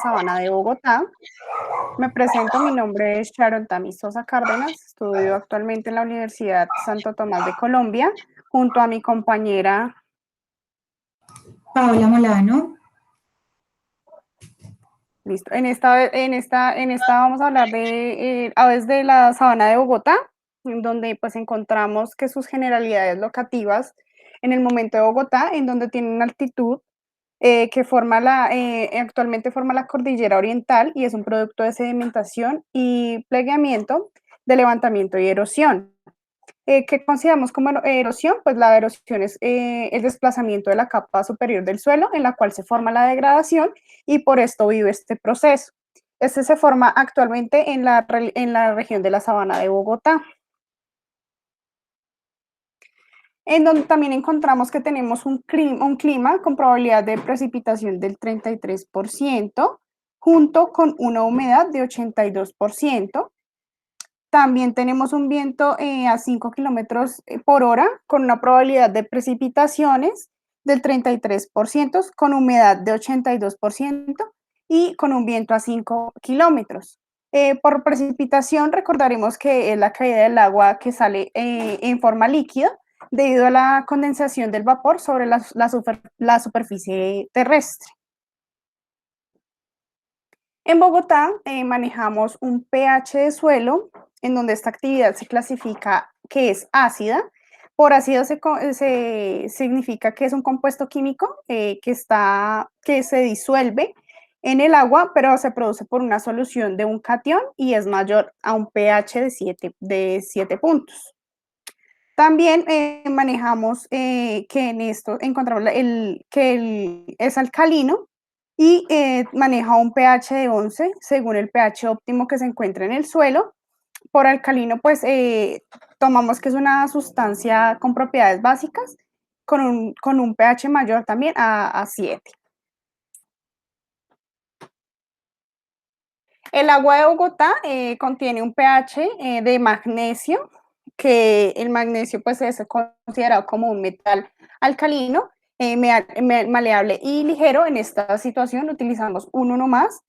Sabana de Bogotá. Me presento, mi nombre es Sharon Tamis Sosa Cárdenas, estudio actualmente en la Universidad Santo Tomás de Colombia, junto a mi compañera Paola Molano. Listo. En esta vamos a hablar de aves de la sabana de Bogotá, en donde pues encontramos que sus generalidades locativas en el momento de Bogotá, en donde tienen una altitud que actualmente forma la cordillera oriental y es un producto de sedimentación y pleguamiento de levantamiento y erosión. ¿Qué consideramos como erosión? Pues la erosión es el desplazamiento de la capa superior del suelo en la cual se forma la degradación y por esto vive este proceso. Este se forma actualmente en la región de la Sabana de Bogotá, en donde también encontramos que tenemos un clima con probabilidad de precipitación del 33%, junto con una humedad de 82%. También tenemos un viento a 5 kilómetros por hora con una probabilidad de precipitaciones del 33%, con humedad de 82% y con un viento a 5 kilómetros. Por precipitación, recordaremos que es la caída del agua que sale en forma líquida debido a la condensación del vapor sobre la superficie terrestre. En Bogotá manejamos un pH de suelo en donde esta actividad se clasifica que es ácida. Por ácido se significa que es un compuesto químico que se disuelve en el agua, pero se produce por una solución de un catión y es mayor a un pH de 7 puntos. También manejamos que en esto encontramos es alcalino y maneja un pH de 11 según el pH óptimo que se encuentra en el suelo. Por alcalino, pues tomamos que es una sustancia con propiedades básicas con un pH mayor también a 7. El agua de Bogotá contiene un pH de magnesio, que el magnesio pues es considerado como un metal alcalino, maleable y ligero. En esta situación utilizamos un 1 más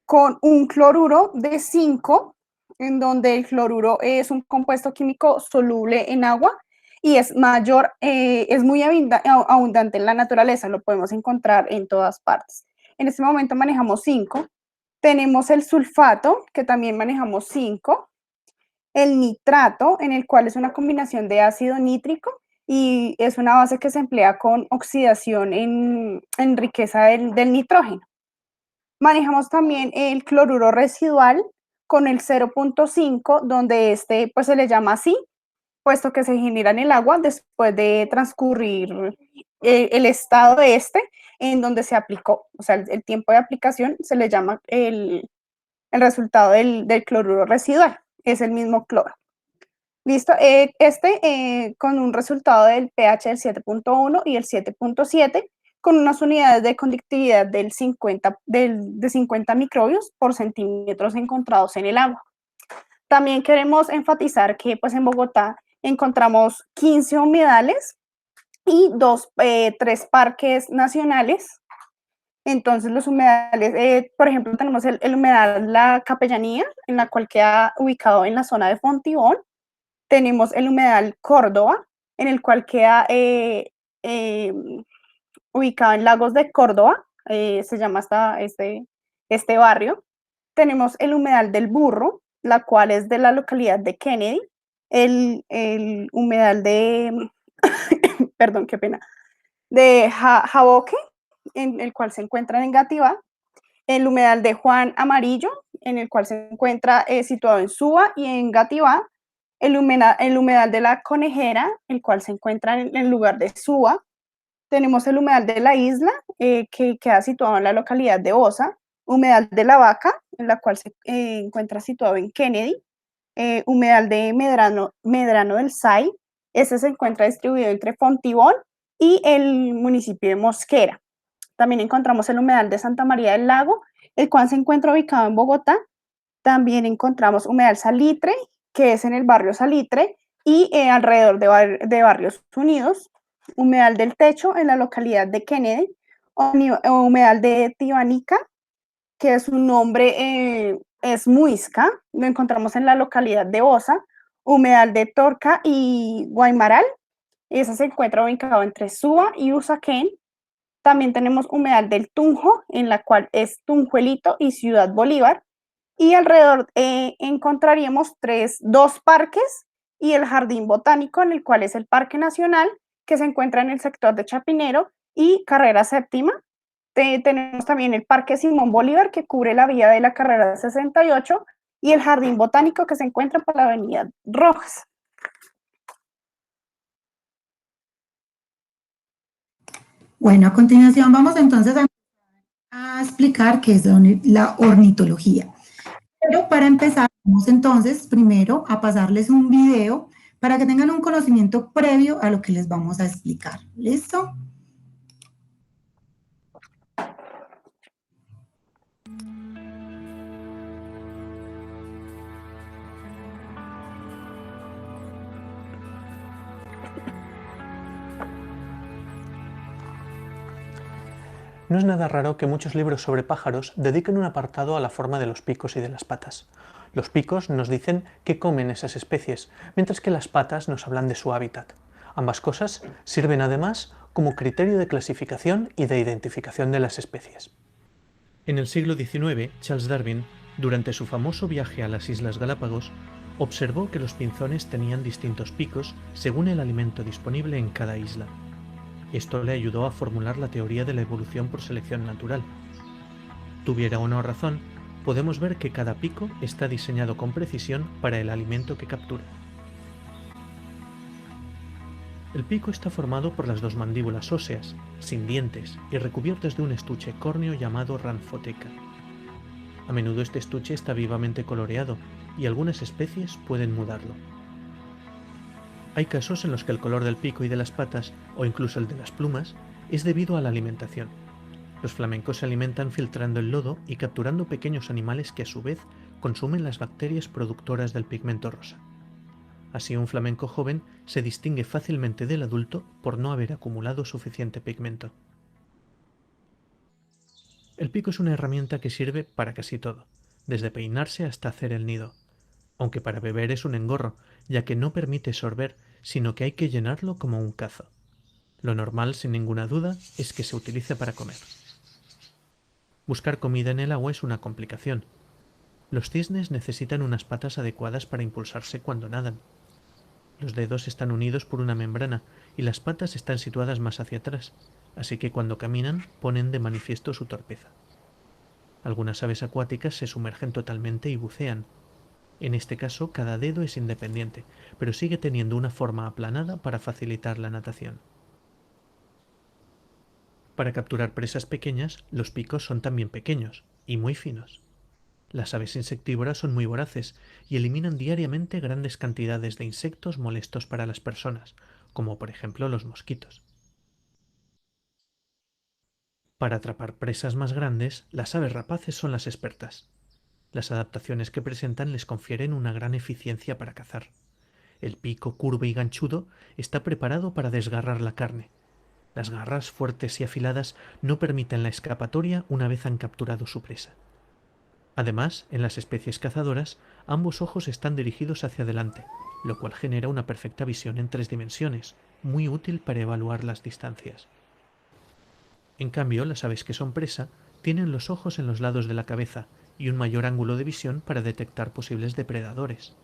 con un cloruro de 5, en donde el cloruro es un compuesto químico soluble en agua y es muy abundante en la naturaleza, lo podemos encontrar en todas partes. En este momento manejamos 5. Tenemos el sulfato, que también manejamos 5, el nitrato, en el cual es una combinación de ácido nítrico y es una base que se emplea con oxidación en riqueza del nitrógeno. Manejamos también el cloruro residual con el 0.5, donde pues se le llama así, puesto que se genera en el agua después de transcurrir el estado de en donde se aplicó. O sea, el tiempo de aplicación se le llama el resultado del cloruro residual, es el mismo cloro. Listo, con un resultado del pH del 7.1 y el 7.7, con unas unidades de conductividad de 50 microbios por centímetros encontrados en el agua. También queremos enfatizar que pues en Bogotá encontramos 15 humedales y 3 parques nacionales. Entonces los humedales, por ejemplo, tenemos el humedal La Capellanía, en la cual queda ubicado en la zona de Fontibón. Tenemos el humedal Córdoba, en el cual queda eh, ubicado en Lagos de Córdoba, se llama este barrio. Tenemos el humedal del Burro, la cual es de la localidad de Kennedy. El humedal perdón, qué pena, de Jaboque, en el cual se encuentra en Engativá. El humedal de Juan Amarillo, en el cual se encuentra situado en Suba y en Engativá. El humedal de la Conejera, el cual se encuentra en el lugar de Suba. Tenemos el humedal de la Isla, que queda situado en la localidad de Osa. Humedal de la Vaca, en la cual se encuentra situado en Kennedy. Humedal de Medrano del Say, este se encuentra distribuido entre Fontibón y el municipio de Mosquera. También encontramos el humedal de Santa María del Lago, el cual se encuentra ubicado en Bogotá. También encontramos humedal Salitre, que es en el barrio Salitre y alrededor de Barrios Unidos. Humedal del Techo en la localidad de Kennedy. Humedal de Tibanica, que su nombre es muisca, lo encontramos en la localidad de Osa, humedal de Torca y Guaymaral, ese se encuentra ubicado entre Suba y Usaquén. También tenemos humedal del Tunjo, en la cual es Tunjuelito y Ciudad Bolívar, y alrededor encontraríamos dos parques y el Jardín Botánico, en el cual es el Parque Nacional, que se encuentra en el sector de Chapinero y Carrera Séptima. Tenemos también el Parque Simón Bolívar, que cubre la vía de la Carrera 68, y el Jardín Botánico, que se encuentra por la Avenida Rojas. Bueno, a continuación vamos entonces a explicar qué es la ornitología. Pero para empezar, vamos entonces primero a pasarles un video para que tengan un conocimiento previo a lo que les vamos a explicar. ¿Listo? No es nada raro que muchos libros sobre pájaros dediquen un apartado a la forma de los picos y de las patas. Los picos nos dicen qué comen esas especies, mientras que las patas nos hablan de su hábitat. Ambas cosas sirven además como criterio de clasificación y de identificación de las especies. En el siglo XIX, Charles Darwin, durante su famoso viaje a las Islas Galápagos, observó que los pinzones tenían distintos picos según el alimento disponible en cada isla. Esto le ayudó a formular la teoría de la evolución por selección natural. Tuviera o no razón, podemos ver que cada pico está diseñado con precisión para el alimento que captura. El pico está formado por las dos mandíbulas óseas, sin dientes y recubiertas de un estuche córneo llamado ranfoteca. A menudo este estuche está vivamente coloreado y algunas especies pueden mudarlo. Hay casos en los que el color del pico y de las patas, o incluso el de las plumas, es debido a la alimentación. Los flamencos se alimentan filtrando el lodo y capturando pequeños animales que a su vez consumen las bacterias productoras del pigmento rosa. Así un flamenco joven se distingue fácilmente del adulto por no haber acumulado suficiente pigmento. El pico es una herramienta que sirve para casi todo, desde peinarse hasta hacer el nido. Aunque para beber es un engorro, ya que no permite sorber, sino que hay que llenarlo como un cazo. Lo normal, sin ninguna duda, es que se utilice para comer. Buscar comida en el agua es una complicación. Los cisnes necesitan unas patas adecuadas para impulsarse cuando nadan. Los dedos están unidos por una membrana y las patas están situadas más hacia atrás, así que cuando caminan ponen de manifiesto su torpeza. Algunas aves acuáticas se sumergen totalmente y bucean. En este caso, cada dedo es independiente, pero sigue teniendo una forma aplanada para facilitar la natación. Para capturar presas pequeñas, los picos son también pequeños y muy finos. Las aves insectívoras son muy voraces y eliminan diariamente grandes cantidades de insectos molestos para las personas, como por ejemplo los mosquitos. Para atrapar presas más grandes, las aves rapaces son las expertas. Las adaptaciones que presentan les confieren una gran eficiencia para cazar. El pico curvo y ganchudo está preparado para desgarrar la carne. Las garras fuertes y afiladas no permiten la escapatoria una vez han capturado su presa. Además, en las especies cazadoras, ambos ojos están dirigidos hacia adelante, lo cual genera una perfecta visión en 3 dimensiones, muy útil para evaluar las distancias. En cambio, las aves que son presa tienen los ojos en los lados de la cabeza y un mayor ángulo de visión para detectar posibles depredadores.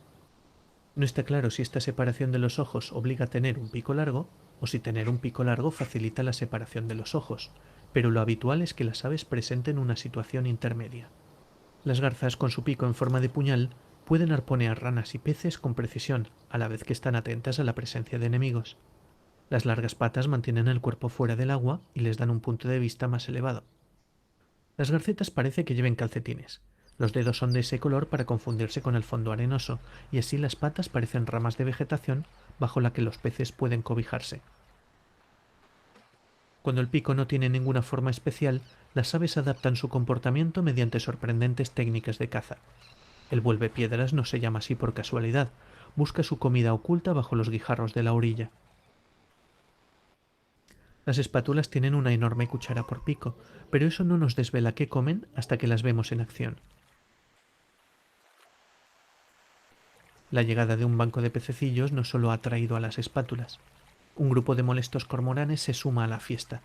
No está claro si esta separación de los ojos obliga a tener un pico largo o si tener un pico largo facilita la separación de los ojos, pero lo habitual es que las aves presenten una situación intermedia. Las garzas, con su pico en forma de puñal, pueden arponear ranas y peces con precisión, a la vez que están atentas a la presencia de enemigos. Las largas patas mantienen el cuerpo fuera del agua y les dan un punto de vista más elevado. Las garcetas parece que lleven calcetines. Los dedos son de ese color para confundirse con el fondo arenoso, y así las patas parecen ramas de vegetación bajo la que los peces pueden cobijarse. Cuando el pico no tiene ninguna forma especial, las aves adaptan su comportamiento mediante sorprendentes técnicas de caza. El vuelvepiedras no se llama así por casualidad, busca su comida oculta bajo los guijarros de la orilla. Las espátulas tienen una enorme cuchara por pico, pero eso no nos desvela qué comen hasta que las vemos en acción. La llegada de un banco de pececillos no solo ha traído a las espátulas. Un grupo de molestos cormoranes se suma a la fiesta.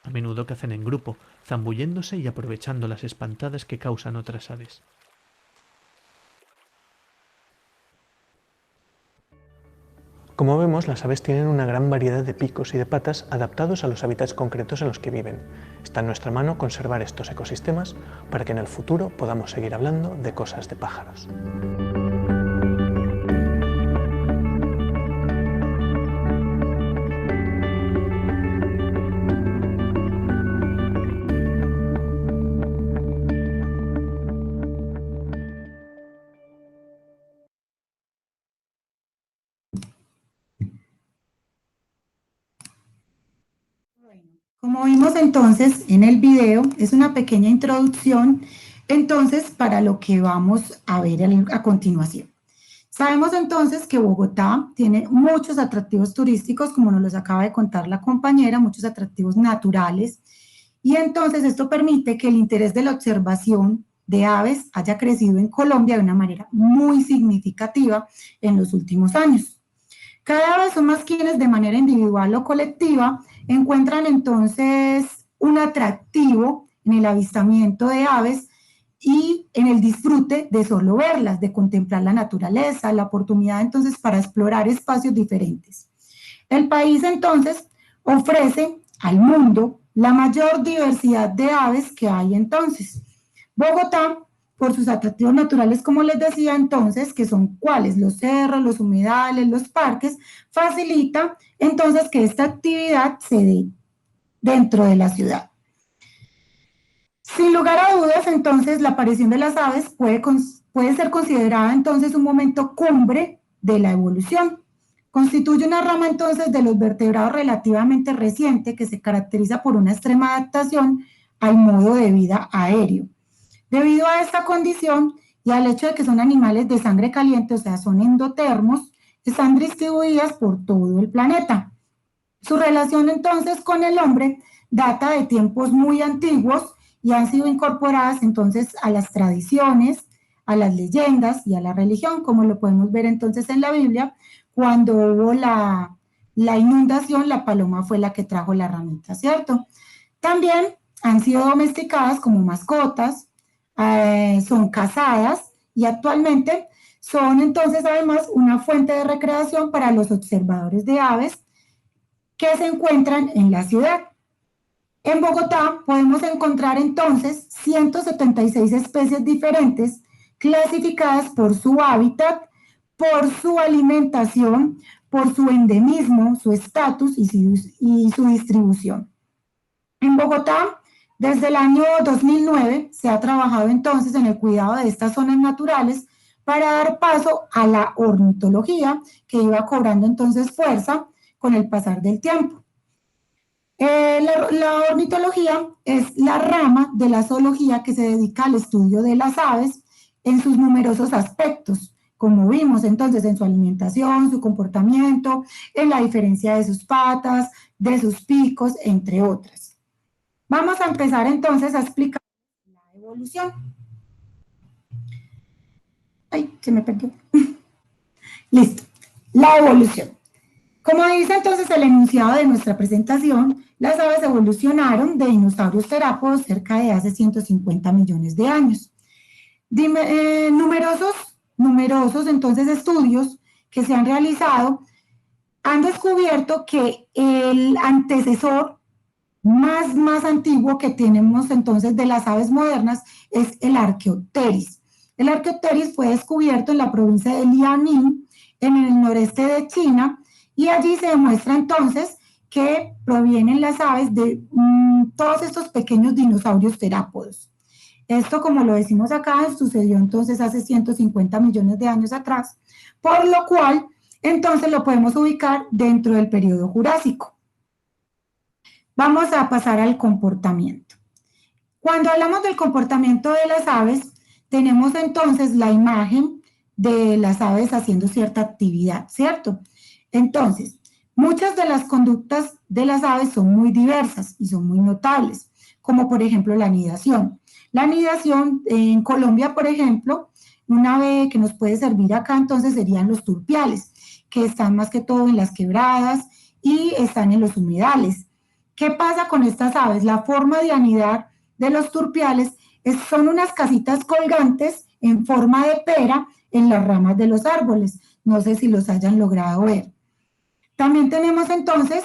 A menudo cazan en grupo, zambulléndose y aprovechando las espantadas que causan otras aves. Como vemos, las aves tienen una gran variedad de picos y de patas adaptados a los hábitats concretos en los que viven. Está en nuestra mano conservar estos ecosistemas para que en el futuro podamos seguir hablando de cosas de pájaros. Como vimos entonces en el video, es una pequeña introducción entonces para lo que vamos a ver a continuación. Sabemos entonces que Bogotá tiene muchos atractivos turísticos, como nos los acaba de contar la compañera, muchos atractivos naturales, y entonces esto permite que el interés de la observación de aves haya crecido en Colombia de una manera muy significativa en los últimos años. Cada vez son más quienes de manera individual o colectiva encuentran entonces un atractivo en el avistamiento de aves y en el disfrute de solo verlas, de contemplar la naturaleza, la oportunidad entonces para explorar espacios diferentes. El país entonces ofrece al mundo la mayor diversidad de aves que hay entonces. Bogotá, por sus atractivos naturales, como les decía entonces, que son cuáles, los cerros, los humedales, los parques, facilita entonces que esta actividad se dé dentro de la ciudad. Sin lugar a dudas, entonces, la aparición de las aves puede ser considerada entonces un momento cumbre de la evolución. Constituye una rama entonces de los vertebrados relativamente reciente que se caracteriza por una extrema adaptación al modo de vida aéreo. Debido a esta condición y al hecho de que son animales de sangre caliente, o sea, son endotermos, están distribuidas por todo el planeta. Su relación entonces con el hombre data de tiempos muy antiguos y han sido incorporadas entonces a las tradiciones, a las leyendas y a la religión, como lo podemos ver entonces en la Biblia. Cuando hubo la inundación, la paloma fue la que trajo la ramita, ¿cierto? También han sido domesticadas como mascotas, son cazadas y actualmente son entonces además una fuente de recreación para los observadores de aves que se encuentran en la ciudad. En Bogotá podemos encontrar entonces 176 especies diferentes clasificadas por su hábitat, por su alimentación, por su endemismo, su estatus y su distribución. En Bogotá, desde el año 2009, se ha trabajado entonces en el cuidado de estas zonas naturales para dar paso a la ornitología, que iba cobrando entonces fuerza con el pasar del tiempo. La ornitología es la rama de la zoología que se dedica al estudio de las aves en sus numerosos aspectos, como vimos entonces en su alimentación, su comportamiento, en la diferencia de sus patas, de sus picos, entre otras. Vamos a empezar entonces a explicar la evolución. Ay, se me perdió. Listo. La evolución. Como dice entonces el enunciado de nuestra presentación, las aves evolucionaron de dinosaurios terápodos cerca de hace 150 millones de años. Numerosos entonces estudios que se han realizado han descubierto que el antecesor más antiguo que tenemos entonces de las aves modernas es el Archaeopteris. El Archaeopteris fue descubierto en la provincia de Liaoning, en el noreste de China, y allí se demuestra entonces que provienen las aves de todos estos pequeños dinosaurios terápodos. Esto, como lo decimos acá, sucedió entonces hace 150 millones de años atrás, por lo cual entonces lo podemos ubicar dentro del periodo Jurásico. Vamos a pasar al comportamiento. Cuando hablamos del comportamiento de las aves, tenemos entonces la imagen de las aves haciendo cierta actividad, ¿cierto? Entonces, Muchas de las conductas de las aves son muy diversas y son muy notables, como por ejemplo la anidación. La anidación en Colombia, por ejemplo, un ave que nos puede servir acá entonces serían los turpiales, que están más que todo en las quebradas y están en los humedales. ¿Qué pasa con estas aves? La forma de anidar de los turpiales son unas casitas colgantes en forma de pera en las ramas de los árboles. No sé si los hayan logrado ver. También tenemos entonces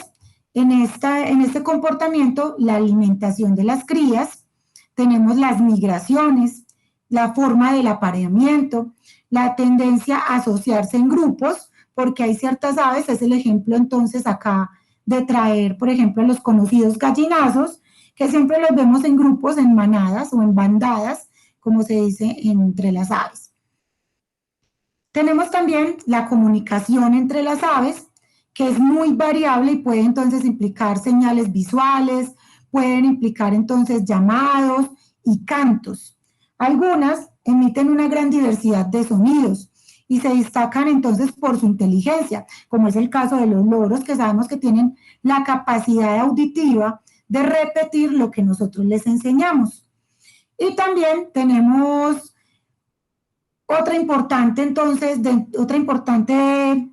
en este comportamiento la alimentación de las crías, tenemos las migraciones, la forma del apareamiento, la tendencia a asociarse en grupos, porque hay ciertas aves, es el ejemplo entonces acá de traer, por ejemplo, los conocidos gallinazos, que siempre los vemos en grupos, en manadas o en bandadas, como se dice entre las aves. Tenemos también la comunicación entre las aves, que es muy variable y puede entonces implicar señales visuales, pueden implicar entonces llamados y cantos. Algunas emiten una gran diversidad de sonidos y se destacan entonces por su inteligencia, como es el caso de los loros, que sabemos que tienen la capacidad auditiva de repetir lo que nosotros les enseñamos. Y también tenemos otra importante, entonces, otra importante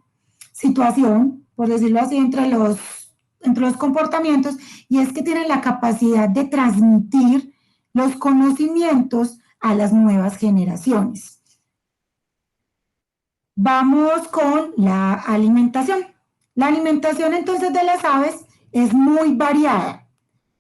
situación, por decirlo así, entre los comportamientos, y es que tienen la capacidad de transmitir los conocimientos a las nuevas generaciones. Vamos con la alimentación. La alimentación entonces de las aves es muy variada.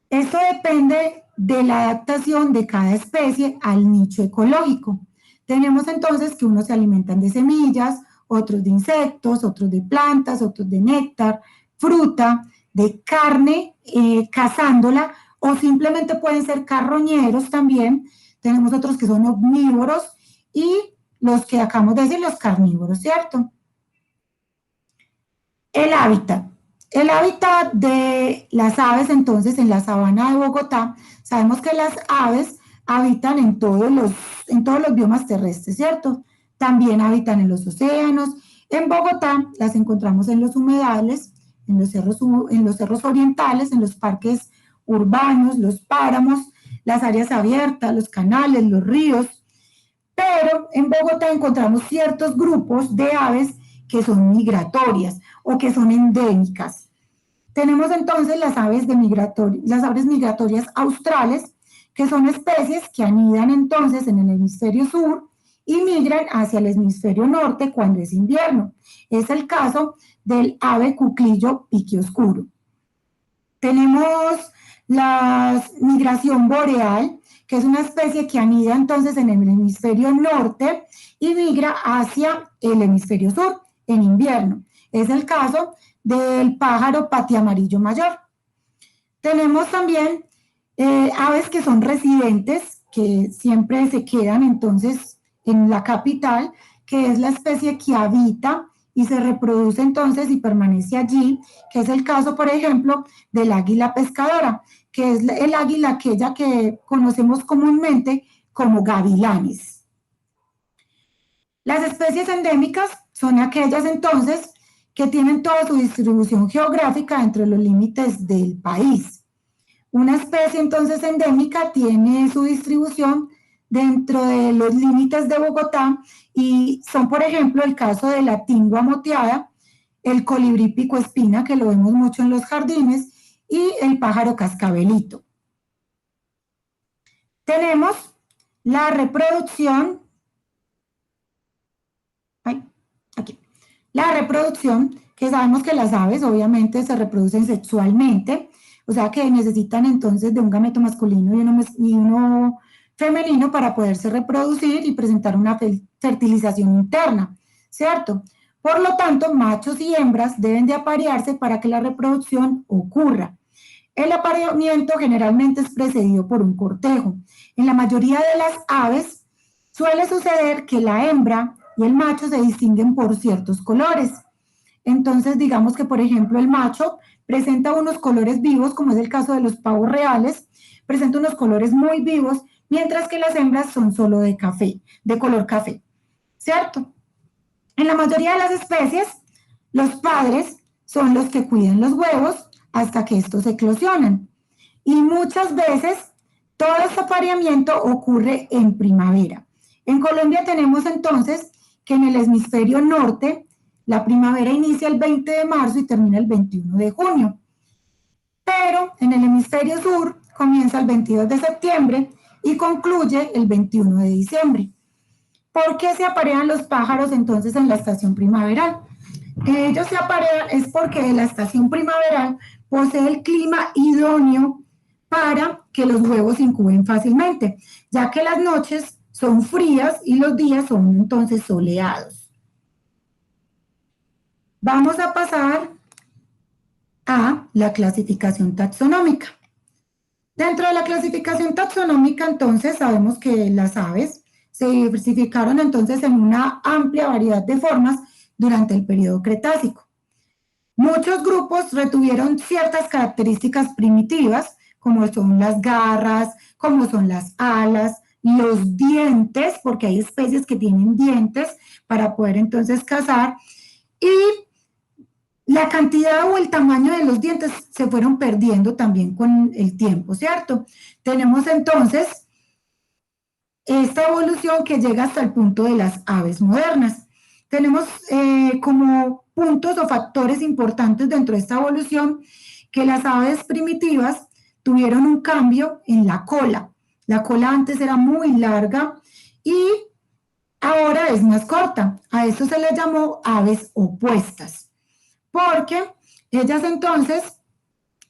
Esto depende de la adaptación de cada especie al nicho ecológico. Tenemos entonces que unos se alimentan de semillas, otros de insectos, otros de plantas, otros de néctar, fruta, de carne, cazándola, o simplemente pueden ser carroñeros también. Tenemos otros que son omnívoros y los que acabamos de decir, los carnívoros, ¿cierto? El hábitat. El hábitat de las aves, entonces, en la sabana de Bogotá, sabemos que las aves habitan en todos los biomas terrestres, ¿cierto? También habitan en los océanos. En Bogotá las encontramos en los humedales, en los cerros orientales, en los parques urbanos, los páramos, las áreas abiertas, los canales, los ríos. Pero en Bogotá encontramos ciertos grupos de aves que son migratorias o que son endémicas. Tenemos entonces las aves migratorias australes, que son especies que anidan entonces en el hemisferio sur y migran hacia el hemisferio norte cuando es invierno. Es el caso del ave cuclillo piquioscuro. Tenemos la migración boreal, que es una especie que anida entonces en el hemisferio norte y migra hacia el hemisferio sur en invierno. Es el caso del pájaro patiamarillo mayor. Tenemos también aves que son residentes, que siempre se quedan entonces en la capital, que es la especie que habita y se reproduce entonces y permanece allí, que es el caso, por ejemplo, del águila pescadora, que es el águila aquella que conocemos comúnmente como gavilanes. Las especies endémicas son aquellas entonces que tienen toda su distribución geográfica entre los límites del país. Una especie entonces endémica tiene su distribución dentro de los límites de Bogotá y son, por ejemplo, el caso de la tingua moteada, el colibrí picoespina, que lo vemos mucho en los jardines, y el pájaro cascabelito. Tenemos la reproducción, la reproducción, que sabemos que las aves obviamente se reproducen sexualmente, o sea que necesitan entonces de un gameto masculino y uno femenino para poderse reproducir y presentar una fertilización interna, ¿cierto? Por lo tanto, machos y hembras deben de aparearse para que la reproducción ocurra. El apareamiento generalmente es precedido por un cortejo. En la mayoría de las aves suele suceder que la hembra y el macho se distinguen por ciertos colores. Entonces, digamos que, por ejemplo, el macho presenta unos colores vivos, como es el caso de los pavos reales, presenta unos colores muy vivos, mientras que las hembras son solo de café, de color café, ¿cierto? En la mayoría de las especies, los padres son los que cuidan los huevos hasta que estos eclosionan. Y muchas veces todo este apareamiento ocurre en primavera. En Colombia tenemos entonces que en el hemisferio norte la primavera inicia el 20 de marzo y termina el 21 de junio. Pero en el hemisferio sur comienza el 22 de septiembre y concluye el 21 de diciembre. ¿Por qué se aparean los pájaros entonces en la estación primaveral? Ellos se aparean es porque la estación primaveral posee el clima idóneo para que los huevos incuben fácilmente, ya que las noches son frías y los días son entonces soleados. Vamos a pasar a la clasificación taxonómica. Dentro de la clasificación taxonómica, entonces, sabemos que las aves se diversificaron entonces en una amplia variedad de formas durante el periodo Cretácico. Muchos grupos retuvieron ciertas características primitivas, como son las garras, como son las alas, los dientes, porque hay especies que tienen dientes para poder entonces cazar, y la cantidad o el tamaño de los dientes se fueron perdiendo también con el tiempo, ¿cierto? Tenemos entonces esta evolución que llega hasta el punto de las aves modernas. Tenemos como puntos o factores importantes dentro de esta evolución que las aves primitivas tuvieron un cambio en la cola. La cola antes era muy larga y ahora es más corta. A esto se les llamó aves opuestas, porque ellas entonces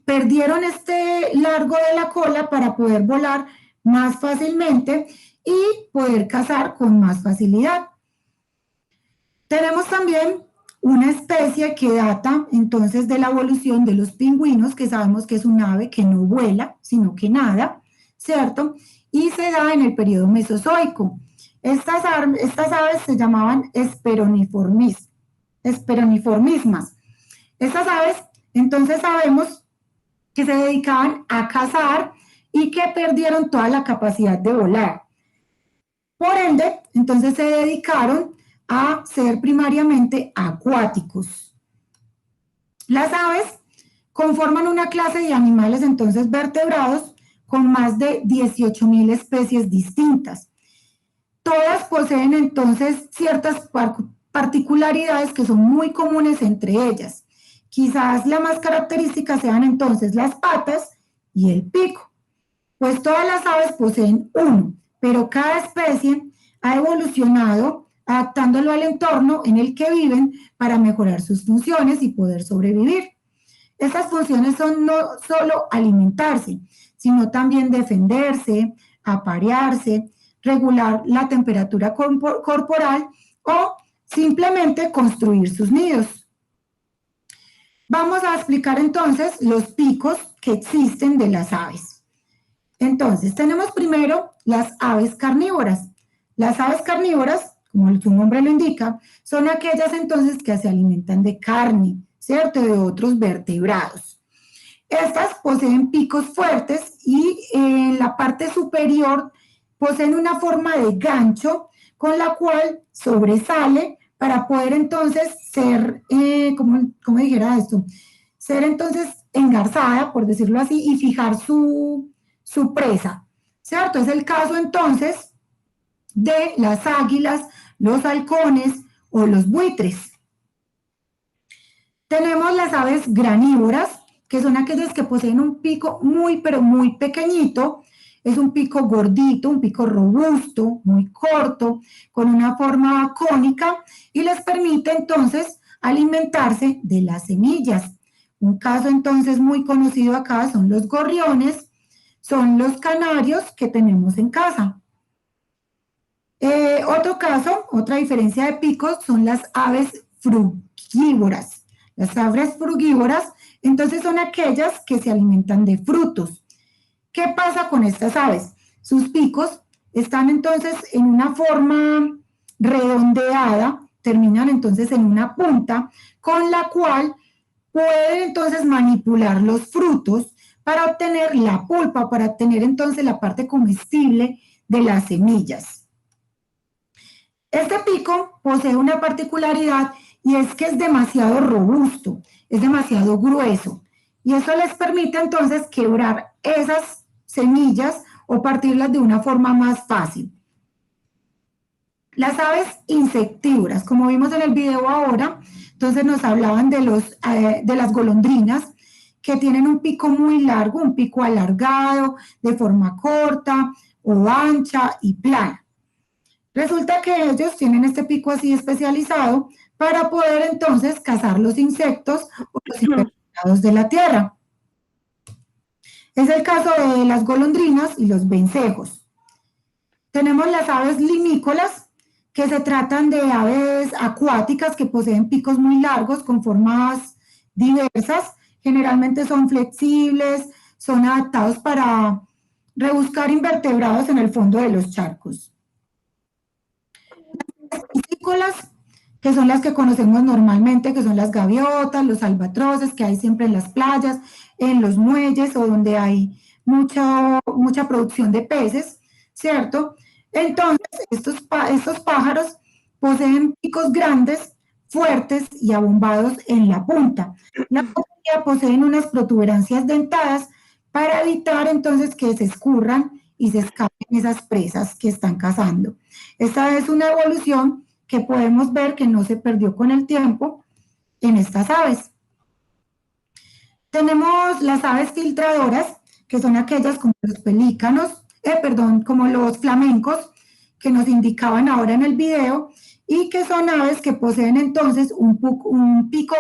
perdieron este largo de la cola para poder volar más fácilmente y poder cazar con más facilidad. Tenemos también una especie que data entonces de la evolución de los pingüinos, que sabemos que es un ave que no vuela, sino que nada, ¿cierto? Y se da en el periodo Mesozoico. Estas aves se llamaban esperoniformismas. Estas aves, entonces sabemos que se dedicaban a cazar y que perdieron toda la capacidad de volar. Por ende, entonces se dedicaron a ser primariamente acuáticos. Las aves conforman una clase de animales entonces vertebrados con más de 18.000 especies distintas. Todas poseen entonces ciertas particularidades que son muy comunes entre ellas. Quizás la más característica sean entonces las patas y el pico, pues todas las aves poseen uno, pero cada especie ha evolucionado adaptándolo al entorno en el que viven para mejorar sus funciones y poder sobrevivir. Estas funciones son no solo alimentarse, sino también defenderse, aparearse, regular la temperatura corporal o simplemente construir sus nidos. Vamos a explicar entonces los picos que existen de las aves. Entonces, tenemos primero las aves carnívoras. Las aves carnívoras, como su nombre lo indica, son aquellas entonces que se alimentan de carne, ¿cierto? De otros vertebrados. Estas poseen picos fuertes y en la parte superior poseen una forma de gancho con la cual sobresale para poder entonces ser, ¿cómo dijera esto? Ser entonces engarzada, por decirlo así, y fijar su presa, ¿cierto? Es el caso entonces de las águilas, los halcones o los buitres. Tenemos las aves granívoras, que son aquellas que poseen un pico muy, pero muy pequeñito. Es un pico gordito, un pico robusto, muy corto, con una forma cónica y les permite entonces alimentarse de las semillas. Un caso entonces muy conocido acá son los gorriones, son los canarios que tenemos en casa. Otro caso, otra diferencia de picos son las aves frugívoras. Las aves frugívoras, entonces, son aquellas que se alimentan de frutos. ¿Qué pasa con estas aves? Sus picos están entonces en una forma redondeada, terminan entonces en una punta, con la cual pueden entonces manipular los frutos para obtener la pulpa, para obtener entonces la parte comestible de las semillas. Este pico posee una particularidad y es que es demasiado robusto, es demasiado grueso, y eso les permite entonces quebrar esas semillas o partirlas de una forma más fácil. Las aves insectívoras, como vimos en el video ahora, entonces nos hablaban de las golondrinas, que tienen un pico muy largo, un pico alargado, de forma corta o ancha y plana. Resulta que ellos tienen este pico así especializado para poder entonces cazar los insectos o los invertebrados de la tierra. Es el caso de las golondrinas y los vencejos. Tenemos las aves limícolas, que se tratan de aves acuáticas que poseen picos muy largos con formas diversas. Generalmente son flexibles, son adaptados para rebuscar invertebrados en el fondo de los charcos. Las piscícolas, que son las que conocemos normalmente, que son las gaviotas, los albatroces, que hay siempre en las playas, en los muelles o donde hay mucha producción de peces, ¿cierto? Entonces, estos pájaros poseen picos grandes, fuertes y abombados en la punta. La mayoría poseen unas protuberancias dentadas para evitar entonces que se escurran y se escapen esas presas que están cazando. Esta es una evolución que podemos ver que no se perdió con el tiempo en estas aves. Tenemos las aves filtradoras, que son aquellas como los pelícanos, como los flamencos, que nos indicaban ahora en el video, y que son aves que poseen entonces un pico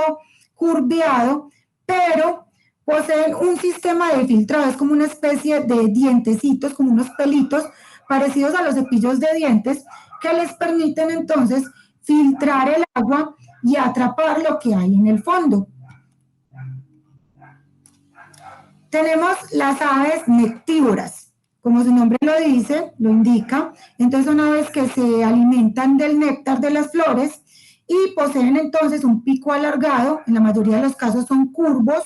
curviado, pero poseen un sistema de filtrado, es como una especie de dientecitos, como unos pelitos parecidos a los cepillos de dientes, que les permiten entonces filtrar el agua y atrapar lo que hay en el fondo. Tenemos las aves nectívoras, como su nombre lo dice, lo indica, entonces son aves que se alimentan del néctar de las flores y poseen entonces un pico alargado, en la mayoría de los casos son curvos,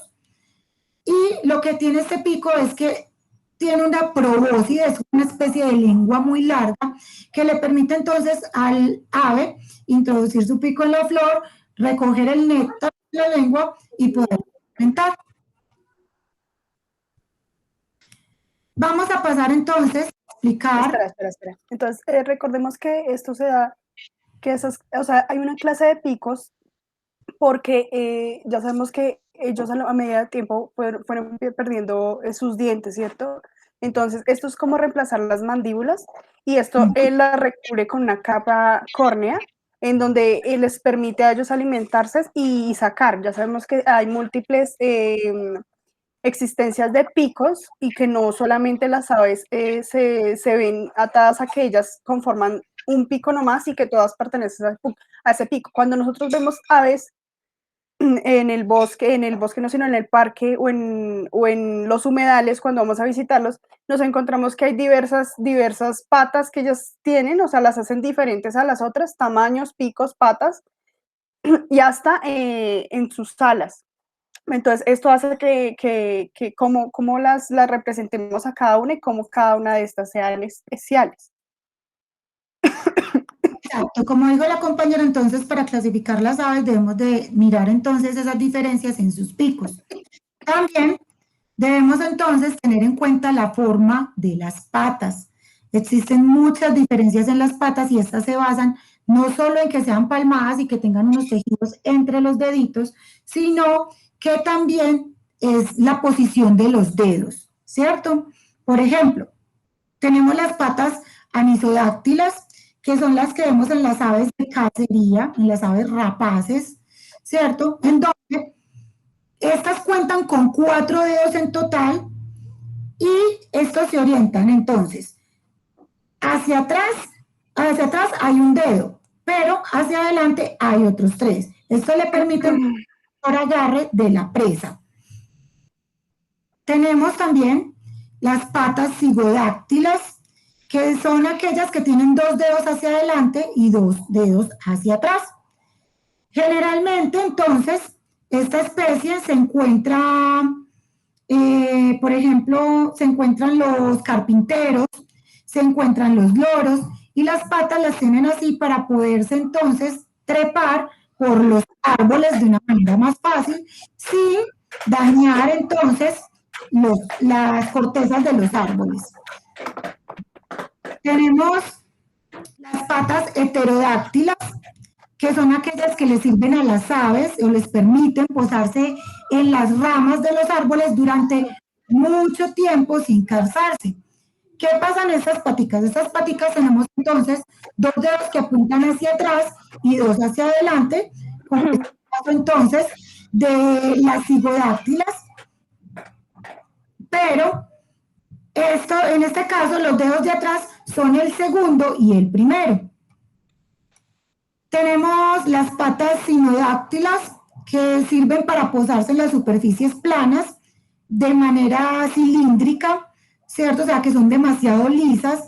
y lo que tiene este pico es que tiene una probóscide, es una especie de lengua muy larga que le permite entonces al ave introducir su pico en la flor, recoger el néctar de la lengua y poder alimentar. Vamos a pasar entonces a explicar. Espera. Entonces, recordemos que esto se da, o sea, hay una clase de picos porque ya sabemos que ellos a medida de tiempo fueron perdiendo sus dientes, ¿cierto? Entonces, esto es como reemplazar las mandíbulas y esto la recubre con una capa córnea en donde les permite a ellos alimentarse y sacar. Ya sabemos que hay múltiples existencias de picos y que no solamente las aves se ven atadas a que ellas conforman un pico nomás y que todas pertenecen a ese pico. Cuando nosotros vemos aves en el bosque no, sino en el parque o en los humedales, cuando vamos a visitarlos, nos encontramos que hay diversas patas que ellas tienen, o sea, las hacen diferentes a las otras, tamaños, picos, patas, y hasta en sus alas. Entonces, esto hace que como las representemos a cada una y cómo cada una de estas sean especiales. Exacto, como dijo la compañera, entonces para clasificar las aves debemos de mirar entonces esas diferencias en sus picos. También debemos entonces tener en cuenta la forma de las patas. Existen muchas diferencias en las patas y estas se basan no solo en que sean palmadas y que tengan unos tejidos entre los deditos, sino que también es la posición de los dedos, ¿cierto? Por ejemplo, tenemos las patas anisodáctilas, que son las que vemos en las aves de cacería, en las aves rapaces, ¿cierto? En donde estas cuentan con 4 dedos en total y estos se orientan entonces hacia atrás hay un dedo, pero hacia adelante hay otros 3. Esto le permite un agarre de la presa. Tenemos también las patas cigodáctilas, que son aquellas que tienen 2 dedos hacia adelante y 2 dedos hacia atrás. Generalmente, entonces, esta especie se encuentra, por ejemplo, se encuentran los carpinteros, se encuentran los loros, y las patas las tienen así para poderse entonces trepar por los árboles de una manera más fácil, sin dañar entonces las cortezas de los árboles. Tenemos las patas heterodáctilas, que son aquellas que le sirven a las aves o les permiten posarse en las ramas de los árboles durante mucho tiempo sin cansarse. ¿Qué pasa en estas paticas? Estas paticas tenemos entonces dos dedos que apuntan hacia atrás y dos hacia adelante, como es el caso entonces de las cigodáctilas, pero en este caso los dedos de atrás son el segundo y el primero. Tenemos las patas sinodáctilas que sirven para posarse en las superficies planas de manera cilíndrica, ¿cierto? O sea, que son demasiado lisas,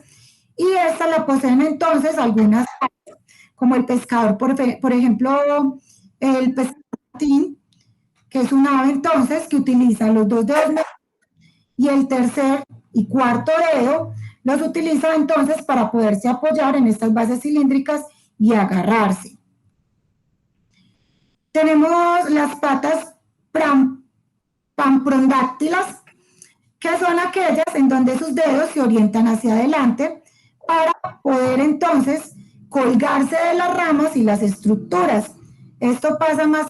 y esta la poseen entonces algunas aves, como el pescador, por ejemplo, el pescador, que es un ave entonces que utiliza los dos dedos y el tercer y cuarto dedo, los utiliza entonces para poderse apoyar en estas bases cilíndricas y agarrarse. Tenemos las patas pamprodáctilas, que son aquellas en donde sus dedos se orientan hacia adelante para poder entonces colgarse de las ramas y las estructuras. Esto pasa más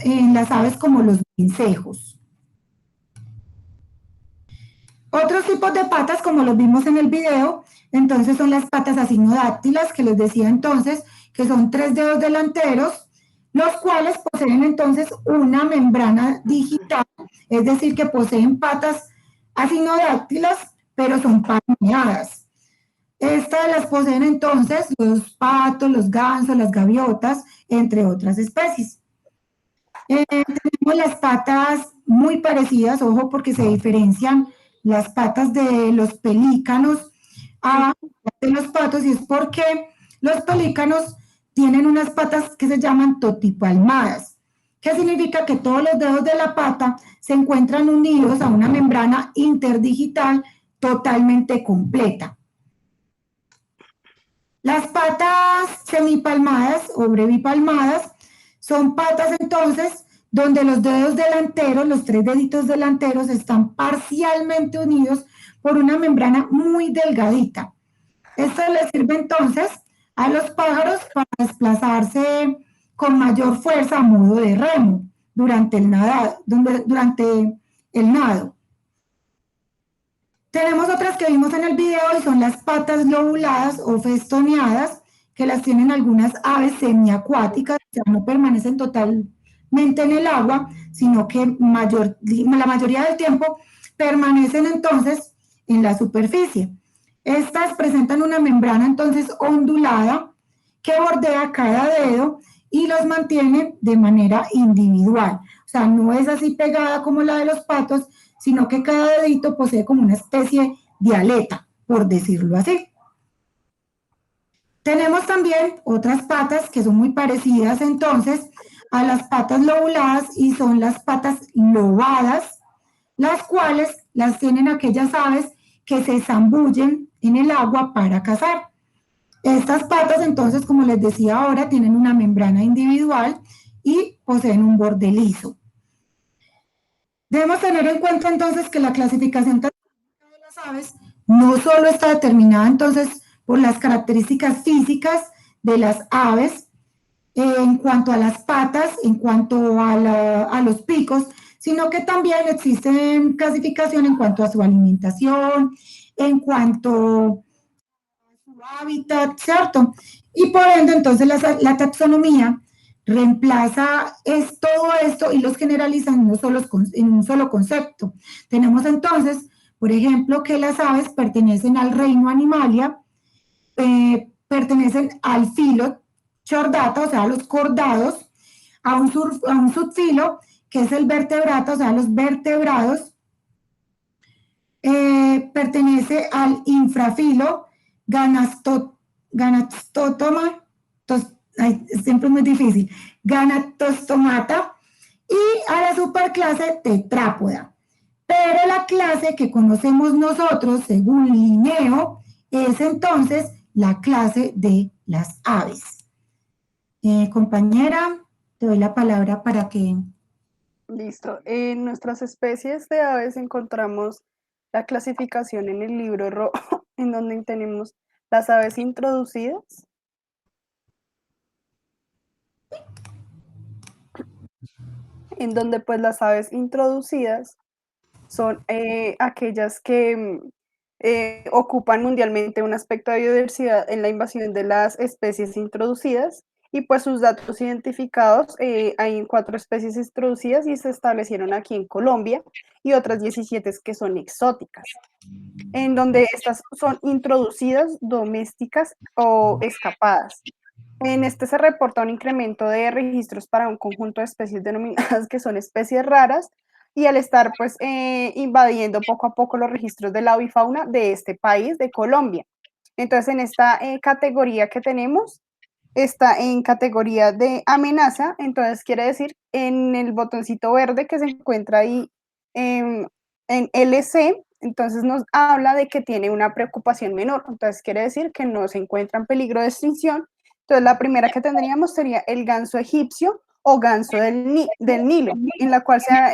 en las aves como los vencejos. Otros tipos de patas, como los vimos en el video, entonces son las patas asinodáctilas, que les decía entonces, que son 3 dedos delanteros, los cuales poseen entonces una membrana digital, es decir, que poseen patas asinodáctilas, pero son palmeadas. Estas las poseen entonces los patos, los gansos, las gaviotas, entre otras especies. Tenemos las patas muy parecidas, ojo, porque se diferencian las patas de los pelícanos a de los patos, y es porque los pelícanos tienen unas patas que se llaman totipalmadas, que significa que todos los dedos de la pata se encuentran unidos a una membrana interdigital totalmente completa. Las patas semipalmadas o brevipalmadas son patas entonces donde los dedos delanteros, los 3 deditos delanteros, están parcialmente unidos por una membrana muy delgadita. Esto les sirve entonces a los pájaros para desplazarse con mayor fuerza a modo de remo durante el nado. Tenemos otras que vimos en el video y son las patas lobuladas o festoneadas, que las tienen algunas aves semiacuáticas, o sea, no permanecen totalmente en el agua, sino que la mayoría del tiempo permanecen entonces en la superficie. Estas presentan una membrana entonces ondulada que bordea cada dedo y los mantiene de manera individual. O sea, no es así pegada como la de los patos, sino que cada dedito posee como una especie de aleta, por decirlo así. Tenemos también otras patas que son muy parecidas entonces a las patas lobuladas, y son las patas lobadas, las cuales las tienen aquellas aves que se zambullen en el agua para cazar. Estas patas entonces, como les decía ahora, tienen una membrana individual y poseen un borde liso. Debemos tener en cuenta entonces que la clasificación taxonómica de las aves no solo está determinada entonces por las características físicas de las aves, en cuanto a las patas, en cuanto a los picos, sino que también existen clasificación en cuanto a su alimentación, en cuanto a su hábitat, ¿cierto? Y por ende, entonces, la taxonomía reemplaza todo esto y los generaliza en un solo concepto. Tenemos entonces, por ejemplo, que las aves pertenecen al reino Animalia, pertenecen al filo Chordata, o sea, a los cordados, a un subfilo, que es el vertebrata, o sea, los vertebrados, pertenece al infrafilo Ganastotoma, siempre es muy difícil, Ganatostomata, y a la superclase Tetrápoda. Pero la clase que conocemos nosotros, según Linneo, es entonces la clase de las aves. Compañera, te doy la palabra para que... Listo. En nuestras especies de aves encontramos la clasificación en el libro rojo, en donde tenemos las aves introducidas, en donde pues las aves introducidas son aquellas que ocupan mundialmente un aspecto de biodiversidad en la invasión de las especies introducidas y pues sus datos identificados, hay 4 especies introducidas y se establecieron aquí en Colombia y otras 17 que son exóticas, en donde estas son introducidas, domésticas o escapadas. En este se reporta un incremento de registros para un conjunto de especies denominadas que son especies raras y al estar pues invadiendo poco a poco los registros de la avifauna de este país, de Colombia. Entonces en esta categoría que tenemos, está en categoría de amenaza, entonces quiere decir en el botoncito verde que se encuentra ahí en LC, entonces nos habla de que tiene una preocupación menor, entonces quiere decir que no se encuentra en peligro de extinción. Entonces la primera que tendríamos sería el ganso egipcio o ganso del Nilo, en la cual se ha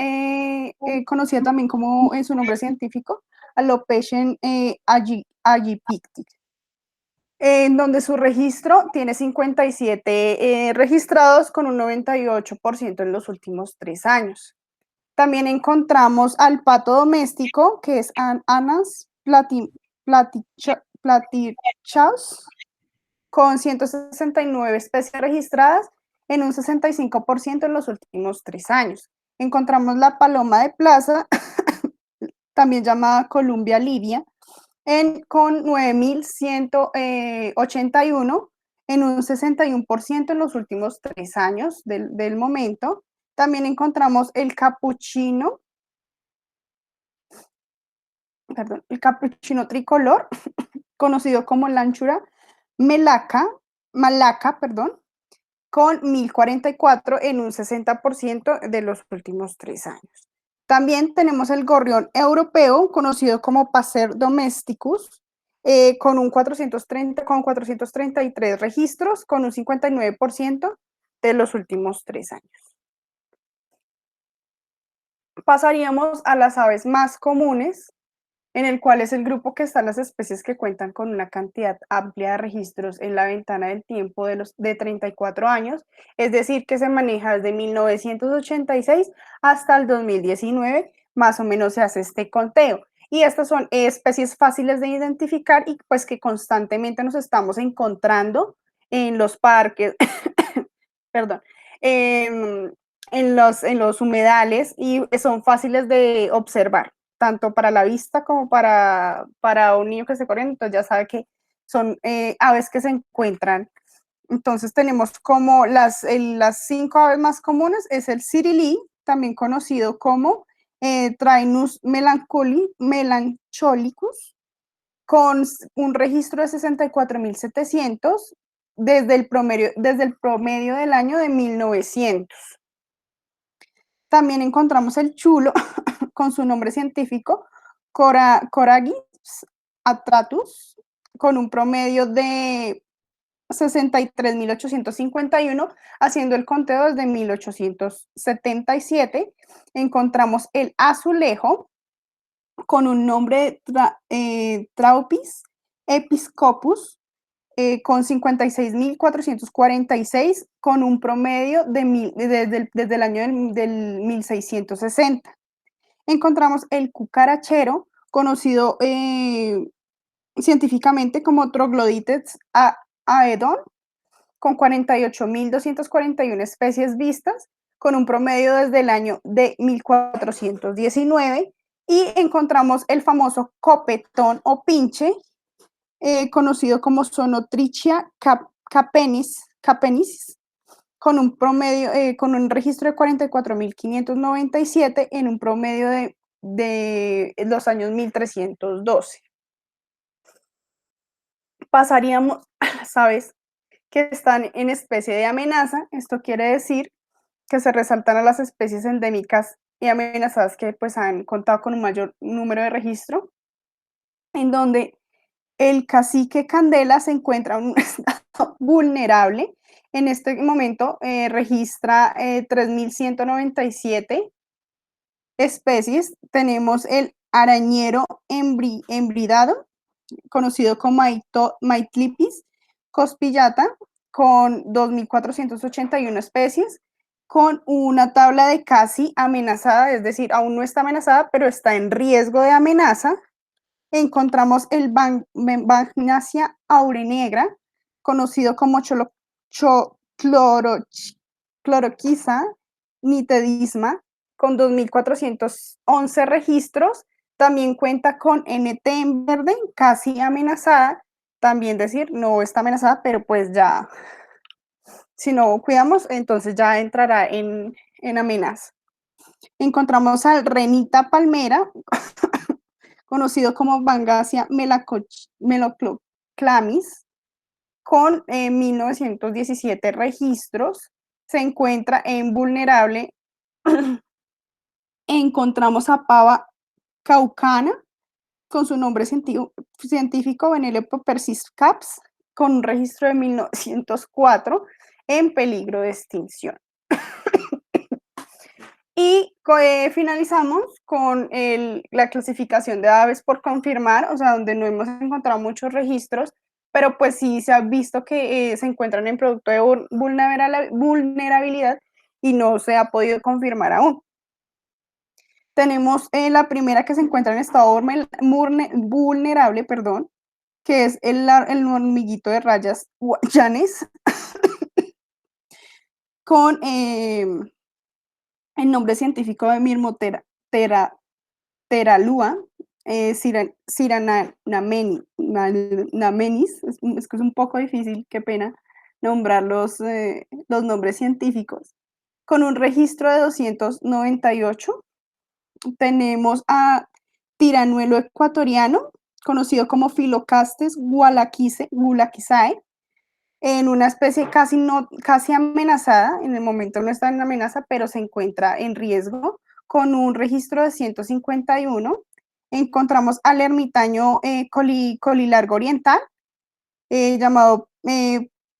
conocido también como en su nombre científico, Alopecia aegypti, en donde su registro tiene 57 registrados con un 98% en los últimos 3 años. También encontramos al pato doméstico, que es Anas platychaus, con 169 especies registradas en un 65% en los últimos 3 años. Encontramos la paloma de plaza, también llamada Columbia livia, con 9.181 en un 61% en los últimos 3 años del momento. También encontramos el capuchino tricolor, conocido como lanchura malaca, con 1.044 en un 60% de los últimos 3 años. También tenemos el gorrión europeo, conocido como Passer domesticus, con 433 registros, con un 59% de los últimos 3 años. Pasaríamos a las aves más comunes, en el cual es el grupo que están las especies que cuentan con una cantidad amplia de registros en la ventana del tiempo de 34 años, es decir, que se maneja desde 1986 hasta el 2019, más o menos se hace este conteo. Y estas son especies fáciles de identificar y pues que constantemente nos estamos encontrando en los parques, perdón, en los humedales y son fáciles de observar tanto para la vista como para un niño que esté corriendo, entonces ya sabe que son aves que se encuentran. Entonces tenemos como las 5 aves más comunes, es el cirilí, también conocido como Trainus melancholicus, con un registro de 64.700 desde el promedio del año de 1900. También encontramos el chulo, con su nombre científico, Coragyps atratus, con un promedio de 63.851, haciendo el conteo desde 1877. Encontramos el azulejo, con un nombre Traupis episcopus, con 56.446, con un promedio desde el año del 1660. Encontramos el cucarachero, conocido científicamente como Troglodytes aedon, con 48.241 especies vistas, con un promedio desde el año de 1419, y encontramos el famoso copetón o pinche, conocido como Sonotrichia capenis, con un promedio, con un registro de 44.597 en un promedio de los años 1312. Pasaríamos a las aves que están en especie de amenaza. Esto quiere decir que se resaltan a las especies endémicas y amenazadas que pues han contado con un mayor número de registro, en donde el cacique candela se encuentra en un estado vulnerable, en este momento registra 3.197 especies. Tenemos el arañero embridado, conocido como Myclipis cospillata, con 2.481 especies, con una tabla de casi amenazada, es decir, aún no está amenazada, pero está en riesgo de amenaza. Encontramos el Bagnacia aurenegra, conocido como chloroquisa nitedisma, con 2.411 registros. También cuenta con NT en verde, casi amenazada. También decir, no está amenazada, pero pues ya, si no cuidamos, entonces ya entrará en amenaza. Encontramos al renita palmera, conocido como Bangasia meloclamis, con 1917 registros. Se encuentra en vulnerable. Encontramos a Pava caucana, con su nombre científico Benelepto persiscaps, con un registro de 1904, en peligro de extinción. Y finalizamos con la clasificación de aves por confirmar, o sea, donde no hemos encontrado muchos registros, pero pues sí se ha visto que se encuentran en producto de vulnerabilidad y no se ha podido confirmar aún. Tenemos la primera que se encuentra en estado vulnerable, perdón, que es el hormiguito de rayas guayanes, con el nombre científico de Mirmotera Teralua, Siranamenis, es que es un poco difícil, qué pena, nombrar los nombres científicos. Con un registro de 298, tenemos a tiranuelo ecuatoriano, conocido como Philocastes gulacisae, en una especie casi amenazada. En el momento no está en amenaza, pero se encuentra en riesgo, con un registro de 151. Encontramos al ermitaño colilargo oriental, llamado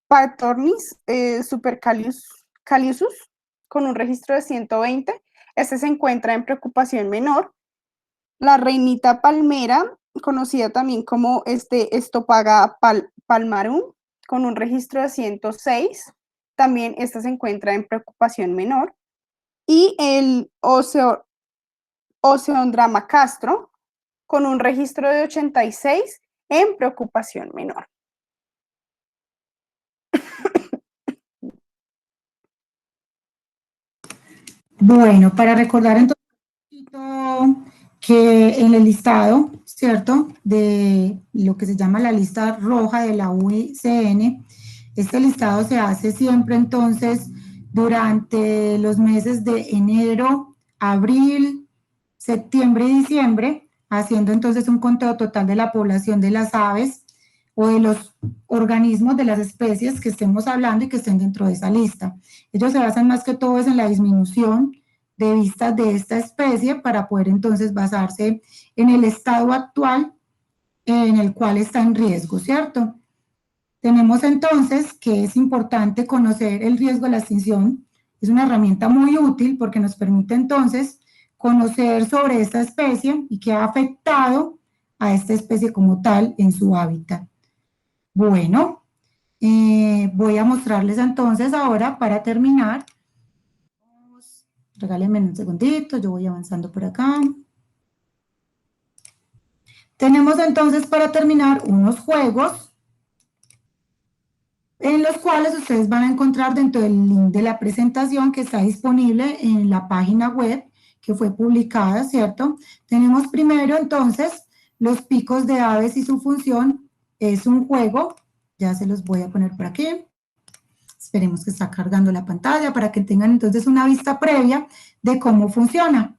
Patornis supercaliusus, con un registro de 120. Este se encuentra en preocupación menor. La reinita palmera, conocida también como Estopaga palmarum, con un registro de 106. También esta se encuentra en preocupación menor. Y el Oceondrama castro, con un registro de 86, en preocupación menor. Bueno, para recordar entonces que en el listado, ¿cierto?, de lo que se llama la lista roja de la UICN, este listado se hace siempre entonces durante los meses de enero, abril, septiembre y diciembre, haciendo entonces un conteo total de la población de las aves o de los organismos de las especies que estemos hablando y que estén dentro de esa lista. Ellos se basan más que todo en la disminución de vistas de esta especie para poder entonces basarse en el estado actual en el cual está en riesgo, ¿cierto? Tenemos entonces que es importante conocer el riesgo de la extinción. Es una herramienta muy útil porque nos permite entonces conocer sobre esta especie y qué ha afectado a esta especie como tal en su hábitat. Bueno, voy a mostrarles entonces ahora para terminar. Regálenme un segundito, yo voy avanzando por acá. Tenemos entonces para terminar unos juegos en los cuales ustedes van a encontrar dentro del link de la presentación que está disponible en la página web que fue publicada, ¿cierto? Tenemos primero entonces los picos de aves y su función. Es un juego, ya se los voy a poner por aquí. Esperemos que está cargando la pantalla para que tengan entonces una vista previa de cómo funciona.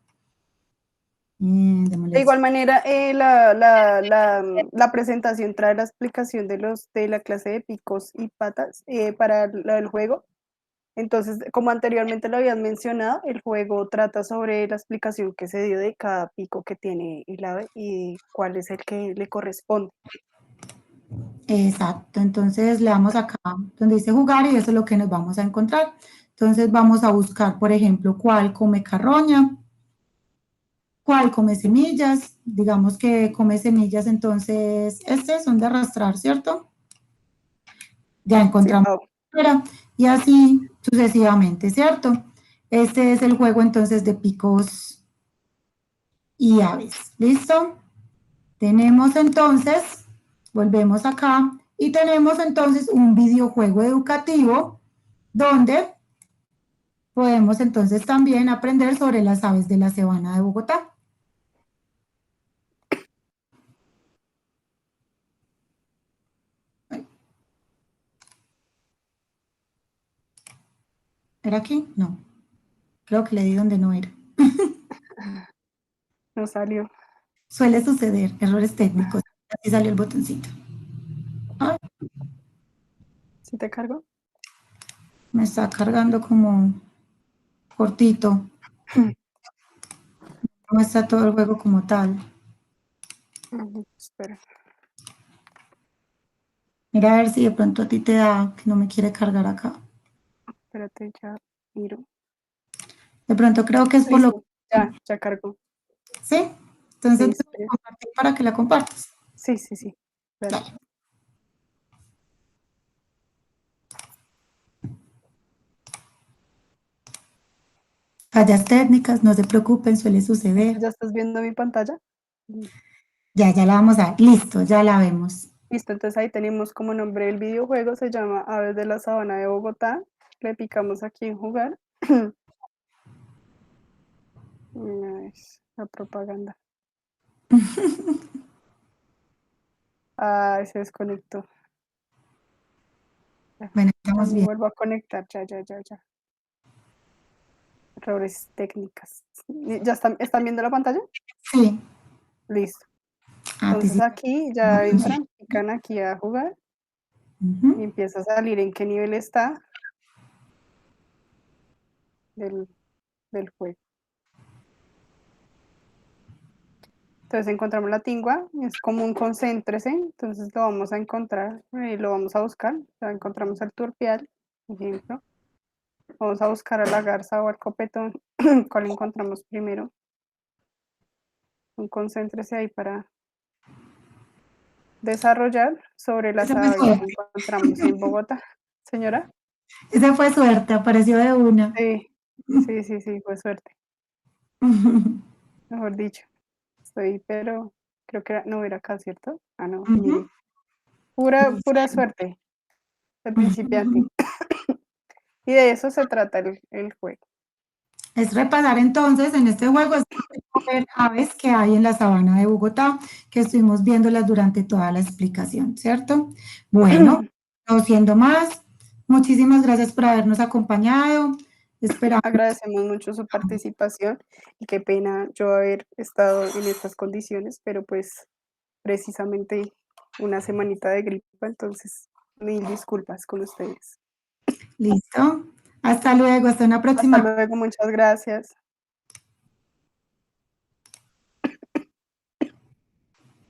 De igual manera, la presentación trae la explicación de la clase de picos y patas para el juego. Entonces, como anteriormente lo habían mencionado, el juego trata sobre la explicación que se dio de cada pico que tiene el ave y cuál es el que le corresponde. Exacto, entonces le damos acá donde dice jugar y eso es lo que nos vamos a encontrar. Entonces vamos a buscar, por ejemplo, cuál come carroña, cuál come semillas. Digamos que come semillas, entonces son de arrastrar, ¿cierto? Ya Sí. encontramos Oh, y así sucesivamente, ¿cierto? Este es el juego entonces de picos y aves, ¿listo? Tenemos entonces, volvemos acá y tenemos entonces un videojuego educativo donde podemos entonces también aprender sobre las aves de la sabana de Bogotá. ¿Era aquí? No, creo que le di donde no era. no salió. Suele suceder, errores técnicos. Aquí salió el botoncito. Ay, ¿Sí te cargo? me está cargando como cortito. No está todo el juego como tal. Espera. Mira a ver si de pronto a ti te da que no me quiere cargar acá. Espérate, ya miro. De pronto creo que es por lo Listo, ya cargó. ¿sí? Sí, Entonces te voy a espera. compartir para que la compartas. Sí. Espera. Dale. Fallas técnicas, no se preocupen, suele suceder. ¿Ya estás viendo mi pantalla? Ya la vamos a ver. Listo, ya la vemos. Listo, entonces ahí tenemos como nombre el videojuego, se llama Aves de la Sabana de Bogotá. Le picamos aquí en jugar. La propaganda. Se desconectó. Bueno, estamos Me bien. vuelvo a conectar, ya. Errores técnicas. ¿Ya están viendo la pantalla? Sí. Listo. Ah, te Entonces sí. aquí ya entran, pican aquí a jugar y empieza a salir en qué nivel está del juego. Entonces encontramos la tingua, es como un concéntrese, entonces lo vamos a encontrar, lo vamos a buscar, ya encontramos al turpial, por ejemplo. Vamos a buscar a la garza o al copetón, ¿cuál encontramos primero? Un concéntrese ahí para desarrollar sobre las Ese fue aves que suerte. encontramos en Bogotá. Señora, Ese fue suerte, apareció de una. sí, fue suerte, mejor dicho. Pero creo que no era acá, ¿cierto? Ah, no, mire. Pura suerte, de principiante. Y de eso se trata el juego. Es repasar entonces en este juego es ver aves que hay en la sabana de Bogotá, que estuvimos viéndolas durante toda la explicación, ¿cierto? Bueno, no siendo más, muchísimas gracias por habernos acompañado. Esperamos. Agradecemos mucho su participación y qué pena yo haber estado en estas condiciones, pero pues precisamente una semanita de gripa, entonces mil disculpas con ustedes. Listo. Hasta luego, hasta una Hasta próxima. luego, muchas gracias.